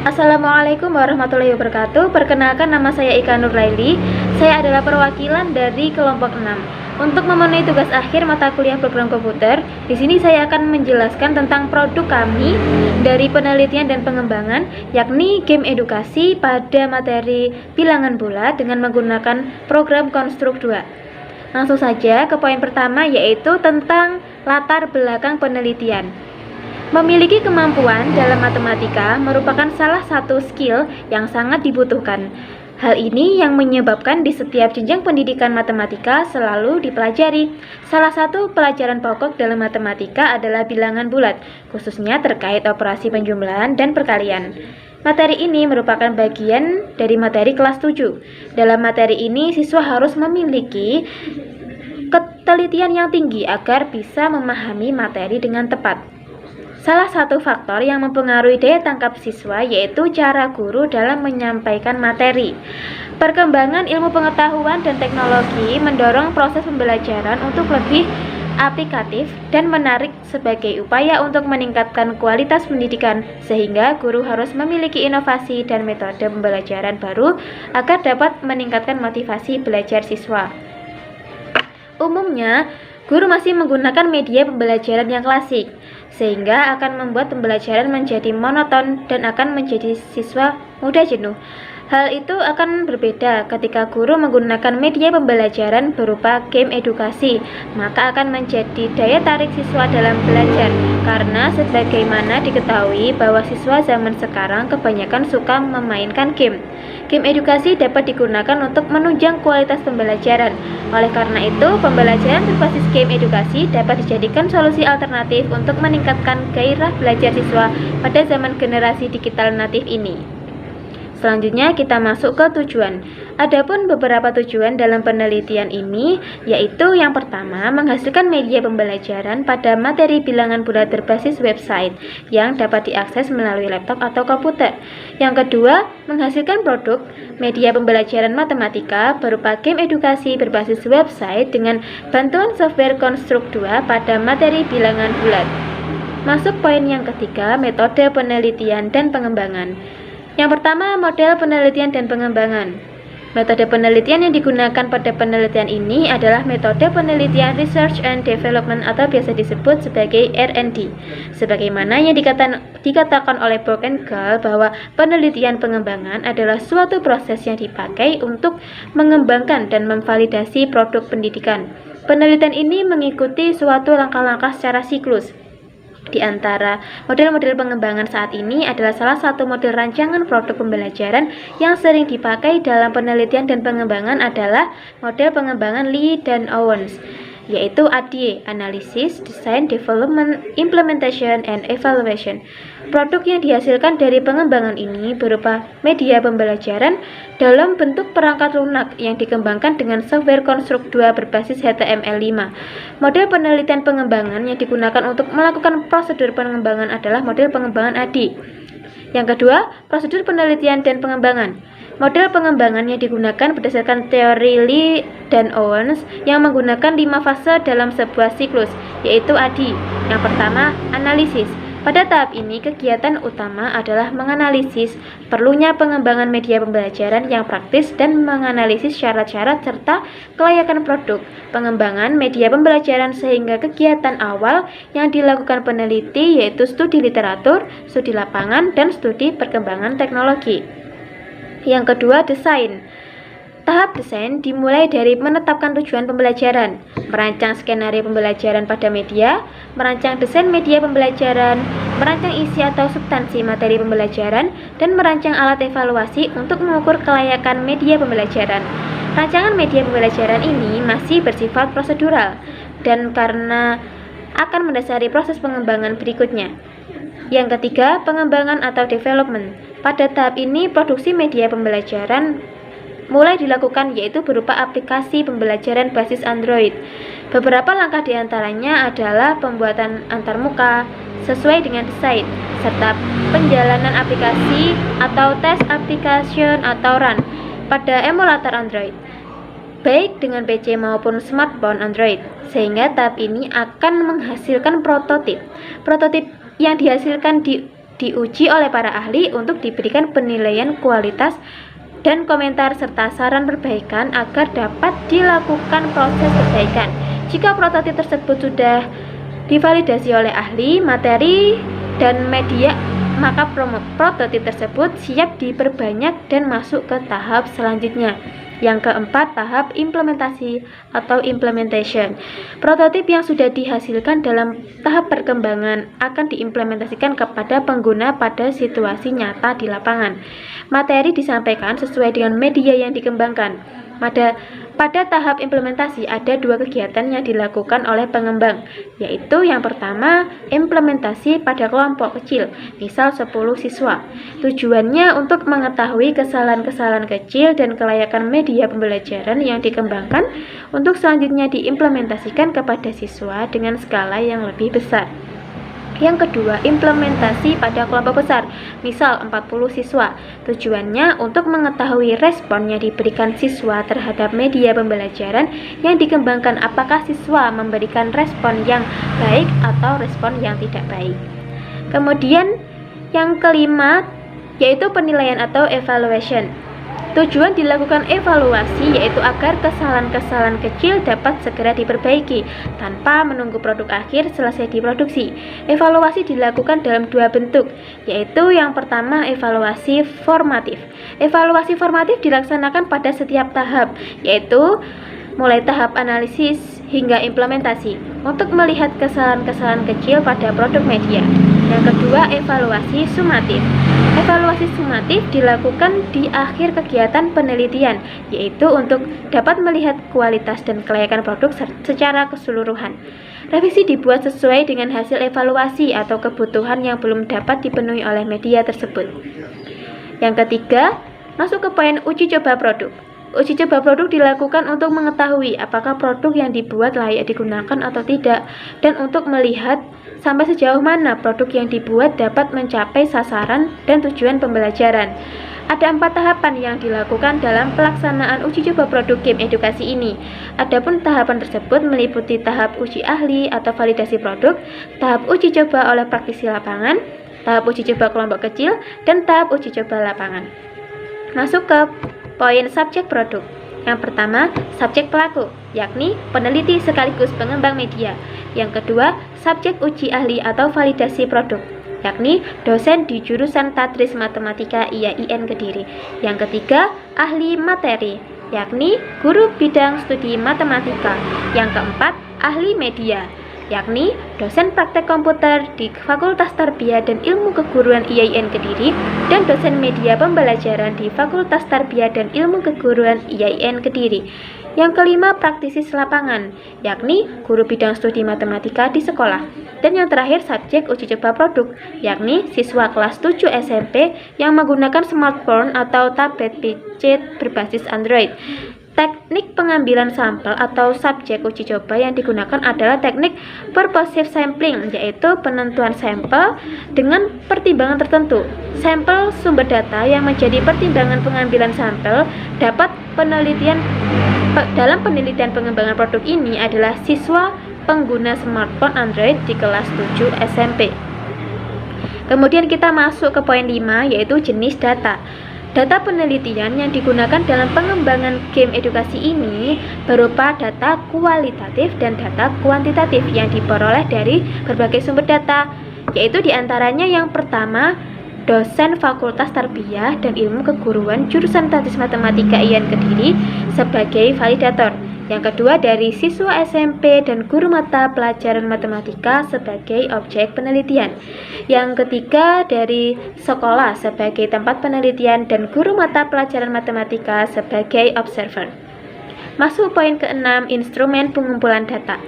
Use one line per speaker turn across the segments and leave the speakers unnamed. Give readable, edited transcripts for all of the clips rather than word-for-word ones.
Assalamualaikum warahmatullahi wabarakatuh. Perkenalkan, nama saya Ika Nurlaili. Saya adalah perwakilan dari kelompok 6. Untuk memenuhi tugas akhir mata kuliah program komputer, di sini saya akan menjelaskan tentang produk kami dari penelitian dan pengembangan, yakni game edukasi pada materi bilangan bulat dengan menggunakan program Konstruk 2. Langsung saja ke poin pertama, yaitu tentang latar belakang penelitian. Memiliki kemampuan dalam matematika merupakan salah satu skill yang sangat dibutuhkan. Hal ini yang menyebabkan di setiap jenjang pendidikan matematika selalu dipelajari. Salah satu pelajaran pokok dalam matematika adalah bilangan bulat, khususnya terkait operasi penjumlahan dan perkalian. Materi ini merupakan bagian dari materi kelas 7. Dalam materi ini, siswa harus memiliki ketelitian yang tinggi agar bisa memahami materi dengan tepat. Salah satu faktor yang mempengaruhi daya tangkap siswa yaitu cara guru dalam menyampaikan materi. Perkembangan ilmu pengetahuan dan teknologi mendorong proses pembelajaran untuk lebih aplikatif dan menarik sebagai upaya untuk meningkatkan kualitas pendidikan, sehingga guru harus memiliki inovasi dan metode pembelajaran baru agar dapat meningkatkan motivasi belajar siswa. Umumnya, guru masih menggunakan media pembelajaran yang klasik, sehingga akan membuat pembelajaran menjadi monoton dan akan menjadi siswa mudah jenuh. Hal itu akan berbeda ketika guru menggunakan media pembelajaran berupa game edukasi, maka akan menjadi daya tarik siswa dalam belajar, karena sebagaimana diketahui bahwa siswa zaman sekarang kebanyakan suka memainkan game. Game edukasi dapat digunakan untuk menunjang kualitas pembelajaran. Oleh karena itu, pembelajaran berbasis game edukasi dapat dijadikan solusi alternatif untuk meningkatkan gairah belajar siswa pada zaman generasi digital natif ini. Selanjutnya kita masuk ke tujuan. Adapun beberapa tujuan dalam penelitian ini, yaitu yang pertama, menghasilkan media pembelajaran pada materi bilangan bulat berbasis website yang dapat diakses melalui laptop atau komputer. Yang kedua, menghasilkan produk media pembelajaran matematika berupa game edukasi berbasis website dengan bantuan software Konstruk 2 pada materi bilangan bulat. Masuk poin yang ketiga, metode penelitian dan pengembangan. Yang pertama, model penelitian dan pengembangan. Metode penelitian yang digunakan pada penelitian ini adalah metode penelitian Research and Development atau biasa disebut sebagai R&D. Sebagaimana yang dikatakan oleh Borkengal bahwa penelitian pengembangan adalah suatu proses yang dipakai untuk mengembangkan dan memvalidasi produk pendidikan. Penelitian ini mengikuti suatu langkah-langkah secara siklus. Di antara model-model pengembangan saat ini adalah salah satu model rancangan produk pembelajaran yang sering dipakai dalam penelitian dan pengembangan adalah model pengembangan Lee dan Owens, yaitu ADE, Analysis, Design, Development, Implementation, and Evaluation. Produk yang dihasilkan dari pengembangan ini berupa media pembelajaran dalam bentuk perangkat lunak yang dikembangkan dengan software Konstruk 2 berbasis HTML5. Model penelitian pengembangan yang digunakan untuk melakukan prosedur pengembangan adalah model pengembangan ADE. Yang kedua, prosedur penelitian dan pengembangan. Model pengembangan yang digunakan berdasarkan teori Lee dan Owens yang menggunakan 5 fase dalam sebuah siklus, yaitu ADE. Yang pertama, analisis. Pada tahap ini, kegiatan utama adalah menganalisis perlunya pengembangan media pembelajaran yang praktis dan menganalisis syarat-syarat serta kelayakan produk pengembangan media pembelajaran, sehingga kegiatan awal yang dilakukan peneliti yaitu studi literatur, studi lapangan, dan studi perkembangan teknologi. Yang kedua, desain. Tahap desain dimulai dari menetapkan tujuan pembelajaran, merancang skenario pembelajaran pada media, merancang desain media pembelajaran, merancang isi atau substansi materi pembelajaran, dan merancang alat evaluasi untuk mengukur kelayakan media pembelajaran. Rancangan media pembelajaran ini masih bersifat prosedural dan karena akan mendasari proses pengembangan berikutnya. Yang ketiga, pengembangan atau development. Pada tahap ini, produksi media pembelajaran mulai dilakukan, yaitu berupa aplikasi pembelajaran basis Android. Beberapa langkah diantaranya adalah pembuatan antarmuka sesuai dengan desain, serta penjalanan aplikasi atau tes application atau run pada emulator Android, baik dengan PC maupun smartphone Android, sehingga tahap ini akan menghasilkan prototip. Prototip yang dihasilkan diuji oleh para ahli untuk diberikan penilaian kualitas dan komentar serta saran perbaikan agar dapat dilakukan proses perbaikan. Jika prototip tersebut sudah divalidasi oleh ahli, materi, dan media, maka prototip tersebut siap diperbanyak dan masuk ke tahap selanjutnya. Yang keempat, tahap implementasi atau implementation. Prototip yang sudah dihasilkan dalam tahap perkembangan akan diimplementasikan kepada pengguna pada situasi nyata di lapangan. Materi disampaikan sesuai dengan media yang dikembangkan. Pada tahap implementasi ada 2 kegiatan yang dilakukan oleh pengembang, yaitu yang pertama, implementasi pada kelompok kecil, misal 10 siswa. Tujuannya untuk mengetahui kesalahan-kesalahan kecil dan kelayakan media pembelajaran yang dikembangkan untuk selanjutnya diimplementasikan kepada siswa dengan skala yang lebih besar. Yang kedua, implementasi pada kelompok besar, misal 40 siswa. Tujuannya untuk mengetahui respon yang diberikan siswa terhadap media pembelajaran yang dikembangkan, apakah siswa memberikan respon yang baik atau respon yang tidak baik. Kemudian yang kelima, yaitu penilaian atau evaluation. Tujuan dilakukan evaluasi yaitu agar kesalahan-kesalahan kecil dapat segera diperbaiki tanpa menunggu produk akhir selesai diproduksi. Evaluasi dilakukan dalam 2 bentuk, yaitu yang pertama evaluasi formatif. Evaluasi formatif dilaksanakan pada setiap tahap, yaitu mulai tahap analisis hingga implementasi untuk melihat kesalahan-kesalahan kecil pada produk media. Yang kedua, evaluasi sumatif. Evaluasi sumatif dilakukan di akhir kegiatan penelitian, yaitu untuk dapat melihat kualitas dan kelayakan produk secara keseluruhan. Revisi dibuat sesuai dengan hasil evaluasi atau kebutuhan yang belum dapat dipenuhi oleh media tersebut. Yang ketiga, masuk ke poin uji coba produk. Uji coba produk dilakukan untuk mengetahui apakah produk yang dibuat layak digunakan atau tidak, dan untuk melihat sampai sejauh mana produk yang dibuat dapat mencapai sasaran dan tujuan pembelajaran. Ada 4 tahapan yang dilakukan dalam pelaksanaan uji coba produk game edukasi ini. Adapun tahapan tersebut meliputi tahap uji ahli atau validasi produk, tahap uji coba oleh praktisi lapangan, tahap uji coba kelompok kecil, dan tahap uji coba lapangan. Masuk ke poin subjek produk. Yang pertama, subjek pelaku, yakni peneliti sekaligus pengembang media. Yang kedua, subjek uji ahli atau validasi produk, yakni dosen di jurusan Tadris Matematika IAIN Kediri. Yang ketiga, ahli materi, yakni guru bidang studi matematika. Yang keempat, ahli media, yakni dosen praktek komputer di Fakultas Tarbiyah dan Ilmu Keguruan IAIN Kediri dan dosen media pembelajaran di Fakultas Tarbiyah dan Ilmu Keguruan IAIN Kediri. Yang kelima, praktisi lapangan, yakni guru bidang studi matematika di sekolah. Dan yang terakhir, subjek uji coba produk, yakni siswa kelas 7 SMP yang menggunakan smartphone atau tablet PC berbasis Android. Teknik pengambilan sampel atau subjek uji coba yang digunakan adalah teknik purposive sampling, yaitu penentuan sampel dengan pertimbangan tertentu. Sampel sumber data yang menjadi pertimbangan pengambilan sampel dalam penelitian pengembangan produk ini adalah siswa pengguna smartphone Android di kelas 7 SMP. Kemudian kita masuk ke poin 5, yaitu jenis data. Data penelitian yang digunakan dalam pengembangan game edukasi ini berupa data kualitatif dan data kuantitatif yang diperoleh dari berbagai sumber data, yaitu diantaranya yang pertama, dosen Fakultas Tarbiyah dan Ilmu Keguruan jurusan Tadris Matematika IAIN Kediri sebagai validator. Yang kedua, dari siswa SMP dan guru mata pelajaran matematika sebagai objek penelitian. Yang ketiga, dari sekolah sebagai tempat penelitian dan guru mata pelajaran matematika sebagai observer. Masuk poin ke-6, instrumen pengumpulan data.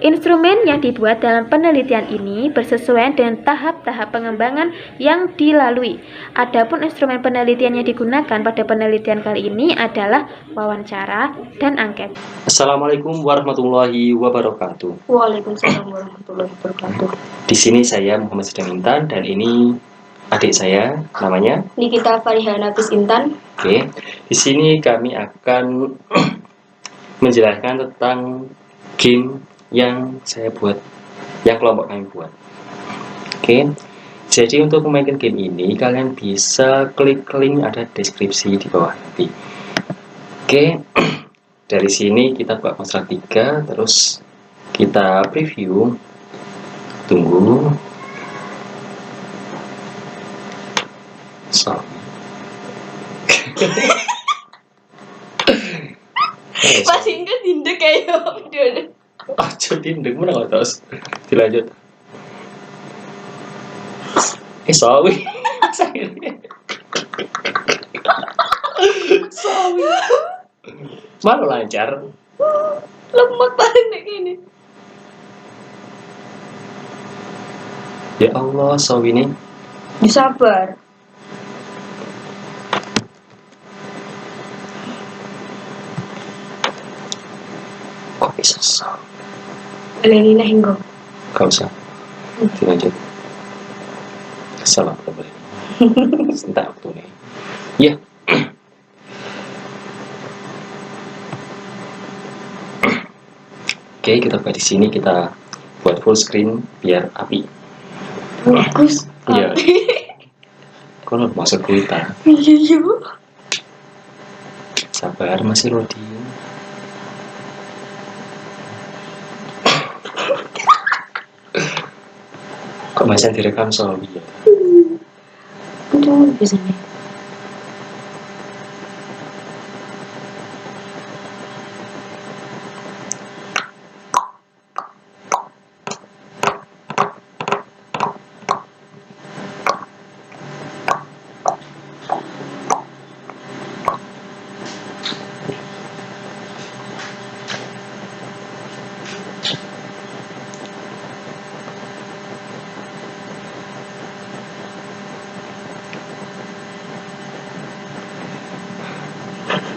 Instrumen yang dibuat dalam penelitian ini bersesuaian dengan tahap-tahap pengembangan yang dilalui. Adapun instrumen penelitian yang digunakan pada penelitian kali ini adalah wawancara dan angket.
Assalamualaikum warahmatullahi wabarakatuh.
Waalaikumsalam warahmatullahi wabarakatuh.
Di sini saya Muhammad Sidang Intan dan ini adik saya, namanya
Nikita Fariha Nafis Intan.
Oke. Di sini kami akan menjelaskan tentang game yang saya buat, yang kelompok kami buat. Oke. Jadi untuk memainkan game ini kalian bisa klik link ada deskripsi di bawah nanti. Oke, dari sini kita buka kontrak 3, terus kita preview. Tunggu. So.
Pas hingga tindek kayak video.
Aja tindek mana nggak terus dilanjut. Sawi. Sawi. Malu lancar.
Lemak paling kayak gini.
Ya Allah, sawi ini.
Sabar.
Kok bisa sawi?
Kalian ini hingga.
Gak usah. Dilanjut. Salah boleh. Entah waktu nih. Ya. Oke, kita buat di sini, kita buat full screen biar api.
Bagus.
Iya. Kalau masuk kita.
Iya.
Sabar, masih loading. Kok masih direkam sawi ya?
Itu biasanya.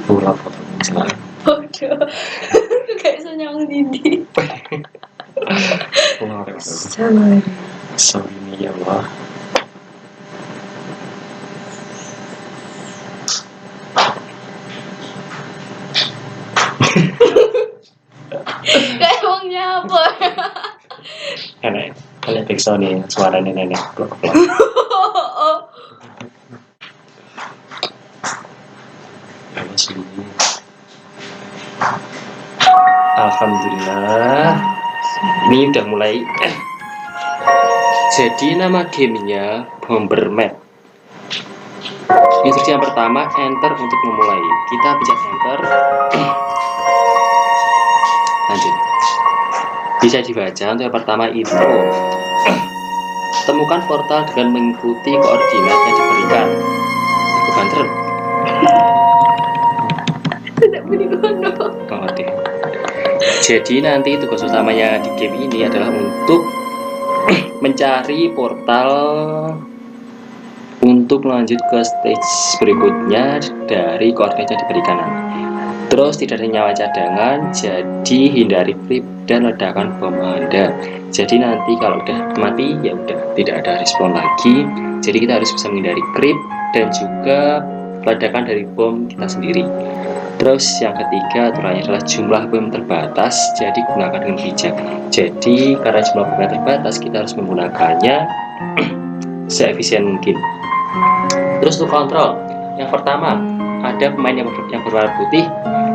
Pulau foto misalnya.
Bodoh. Kayak senyang Didi.
Pulau
Sabar.
sawi ini ya Allah.
Kayak emang nyapa.
Nenek, kalian periksa nih suaranya nenek. Plok-plok. Alhamdulillah, ini udah mulai. Jadi nama gamenya Bomberman. Instruksi yang pertama, enter untuk memulai. Kita pencet enter. Lanjut. Bisa dibaca untuk yang pertama intro. Temukan portal dengan mengikuti koordinat yang diberikan. Kebanter.
Tidak bunyi kono.
Oke. Jadi nanti tugas utamanya di game ini adalah untuk mencari portal untuk lanjut ke stage berikutnya dari koordinat yang diberikan. Terus tidak ada nyawa cadangan, jadi hindari creep dan ledakan bom Anda. Jadi nanti kalau udah mati ya udah tidak ada respon lagi. Jadi kita harus bisa menghindari creep dan juga ledakan dari bom kita sendiri. Terus yang ketiga aturannya adalah jumlah bom terbatas, jadi gunakan dengan bijak. Jadi karena jumlah bom terbatas, kita harus menggunakannya seefisien mungkin. Terus untuk kontrol, yang pertama ada pemain yang berwarna putih,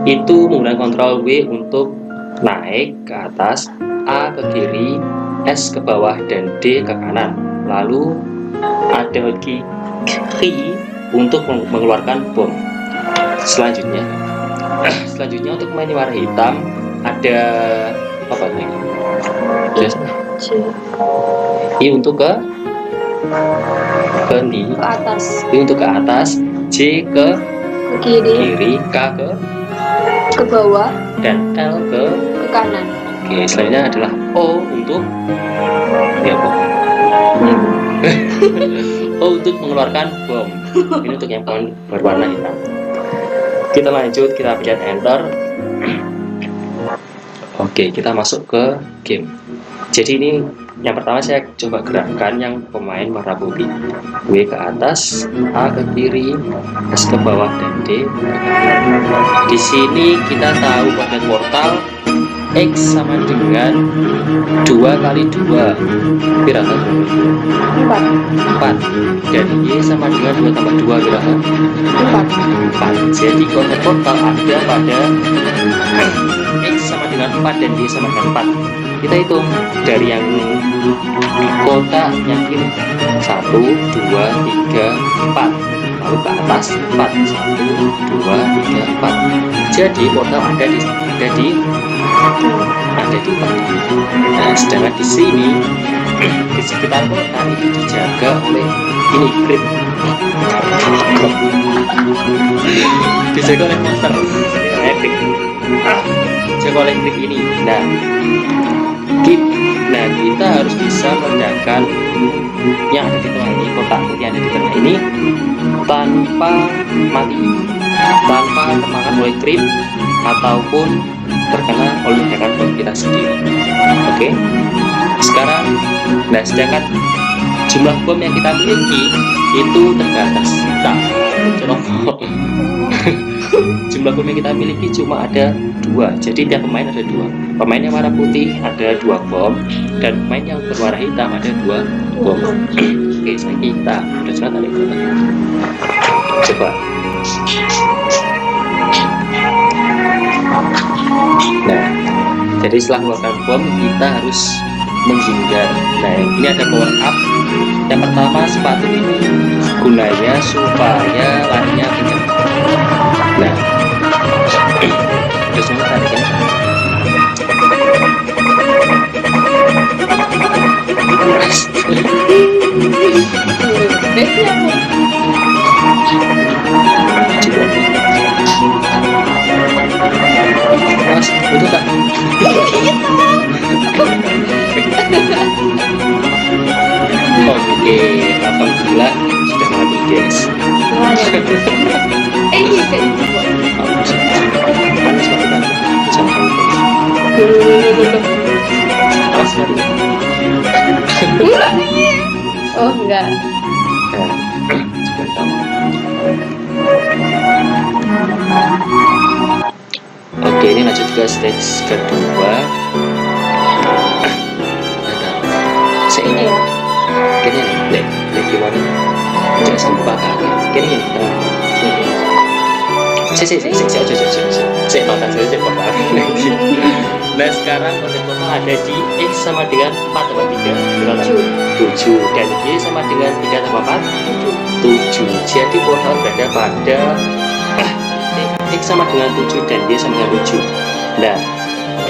itu menggunakan kontrol W untuk naik ke atas, A ke kiri, S ke bawah, dan D ke kanan. Lalu ada lagi Q untuk mengeluarkan bom. Selanjutnya untuk pemain warna hitam ada apa lagi? I untuk ke
atas.
I untuk ke atas, J ke kiri, K
ke bawah,
dan L ke
kanan.
Oke, selanjutnya adalah O untuk ya bom. O untuk mengeluarkan bom. Ini untuk yang berwarna hitam. Kita lanjut, kita pencet enter. Oke, kita masuk ke game. Jadi ini yang pertama saya coba gerakkan yang pemain warna putih. W ke atas, A ke kiri, S ke bawah, dan D ke kanan. Di sini kita tahu koordinat portal X sama dengan 2 kali 2 berapa? 4. Dan Y sama dengan 2 tambah 2 berapa? 4. Jadi koordinat total ada pada X sama dengan 4 dan Y sama dengan 4. Kita hitung dari yang kotak yang kiri 1, 2, 3, 4, lalu ke atas 4, 1, 2, 3, 4. Jadi total ada di 4. Nah, sedangkan di sini di sekitar kotak itu dijaga oleh ini grip, dijaga oleh monster, epic, dijaga oleh grip ini. Nah, kita harus bisa meledakan yang ada di tengah ini, kotak putih yang ada di tengah ini tanpa mati, tanpa termakan oleh grip ataupun terkena oleh ledakan bom kita sendiri. Oke. Sekarang, sedangkan jumlah bom yang kita miliki itu terbatas. Jumlah bom yang kita miliki cuma ada 2. Jadi tiap pemain ada 2. Pemain yang warna putih ada 2 bom, dan pemain yang berwarna hitam ada 2 bom. Oke, saya kita udah sunat ada itu. Coba. Nah, jadi setelah mengeluarkan bom kita harus menghindar. Nah, ini ada power up. Yang pertama, sepatu ini gunanya supaya larinya kencang. Nah, terus ini tadi kan Mas, itu tak? Oke, alhamdulillah sudah mati guys.
Iya kayak gitu.
Panas banget kan? Jangan panas banget.
Oh enggak.
Oke, ini lanjut ke stage kedua. Ini ya, kayaknya lihat gimana? Jangan sampai bakal. Kayaknya saya nonton saja bakal. Nah, sekarang kode total ada di X sama dengan 4 tambah 3 7, dan Y sama dengan 3 tambah 4 7. Jadi total berada pada X sama dengan 7 dan Y sama dengan 7. Nah,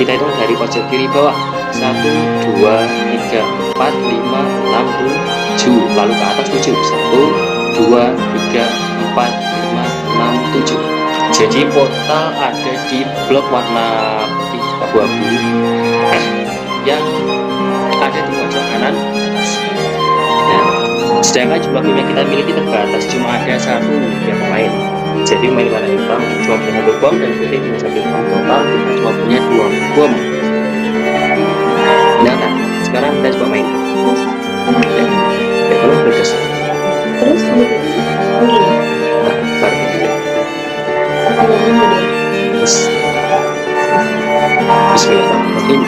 kita hitung dari pojok kiri bawah 1, 2, 3, 4, 5, 6, 7, lalu ke atas 7 1, 2, 3, 4, 5, 6, 7. Jadi total ada di blok warna putih abu-abu yang ada di pojok kanan. Nah, sedangkan jumlah bom yang kita miliki terbatas, cuma ada 1 yang pemain. Jadi main warna hitam cuma punya 1 bom dan putih punya 1 bom. Total kita cuma punya 2 bom. Nah, sekarang kita coba main. Kalau berkas
Terus begini.
baru Bismillahirrahmanirrahim.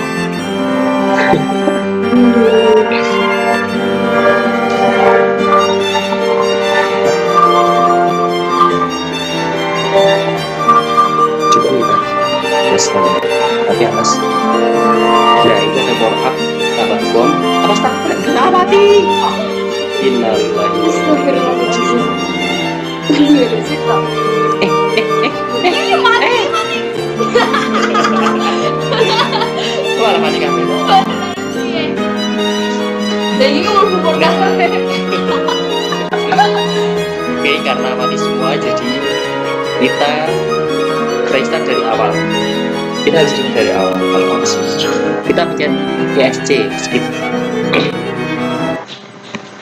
Coba kita terus tapi atas. Nah, itu ada power up tambah bom. Tak kenapa mati? Innalillahi wa inna ilaihi raji'un. Malah mati kami.
Dan ini mau podcast.
Oke, karena mati semua jadi kita restart dari awal. Kita harus hitung dari awal. Kalau mati kita pencet ESC skip.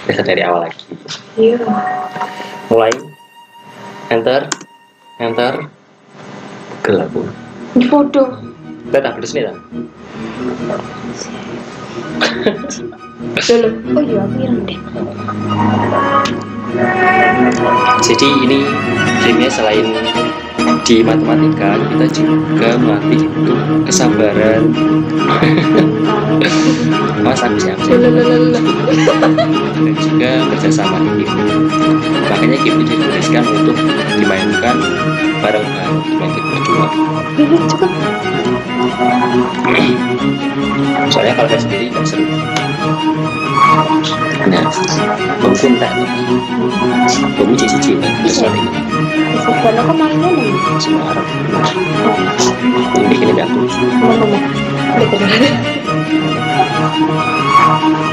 Restart dari awal lagi.
Iya.
Mulai. Enter. Gelap.
Di foto.
Kita terus nih lah.
Oh iya, aku hilang deh.
Jadi ini gamenya selain di matematika kita juga melatih itu kesabaran. Mas aku siap dan juga kerjasama di game. Makanya game ini dituliskan untuk dimainkan bareng-bareng, dimainkan berdua.
Cukup.
Soalnya kalau saya sendiri nggak seru. Nah, mungkin tak kamu cici kan soal ini
Karena aku mainnya nih.
Semarang. Ini bikin nggak tuh?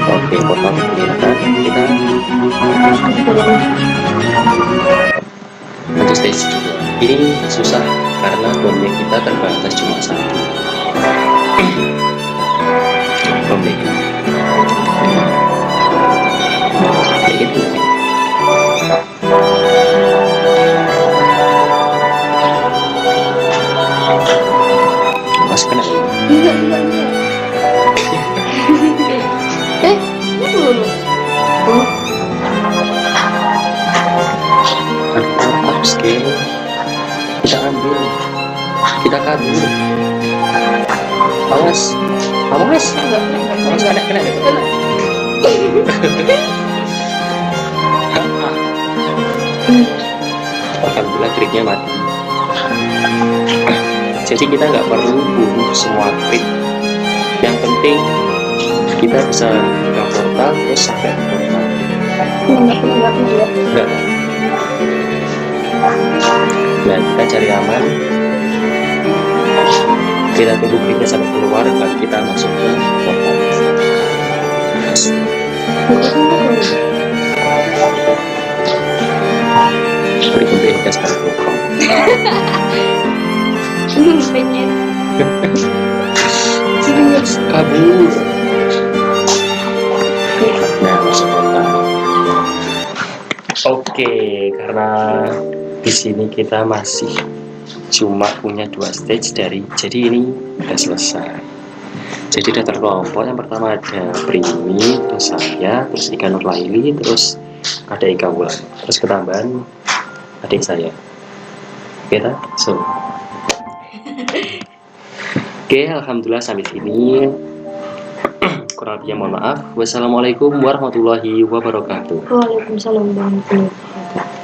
Oke, potong pergerakan kita untuk stage 2. Ini susah karena bomnya kita terbatas cuma satu. Bomnya kayak gitu. Mas kena.
Iya.
Scale kita ambil, kita kabur. Awas kena alhamdulillah triknya mati. Jadi kita nggak perlu bunuh semua trik, yang penting kita bisa buka portal terus sampai portal. Enggak. Nah, kita cari aman, kita tunggu kliknya sampai keluar baru kita masuk ke portal. Beri kembali sekali potong.
Pengen.
Kabur. Nah, masuk portal. Oke, karena di sini kita masih cuma punya 2 stage jadi ini udah selesai. Jadi udah terkelompok. Yang pertama ada Primi, terus saya, terus Ika Nurlaili, terus ada Ika Wulan, terus ketambahan adik saya. Oke, so oke, alhamdulillah sampai sini. Kurang lebihnya mohon maaf. Wassalamualaikum warahmatullahi wabarakatuh.
Waalaikumsalam warahmatullahi wabarakatuh.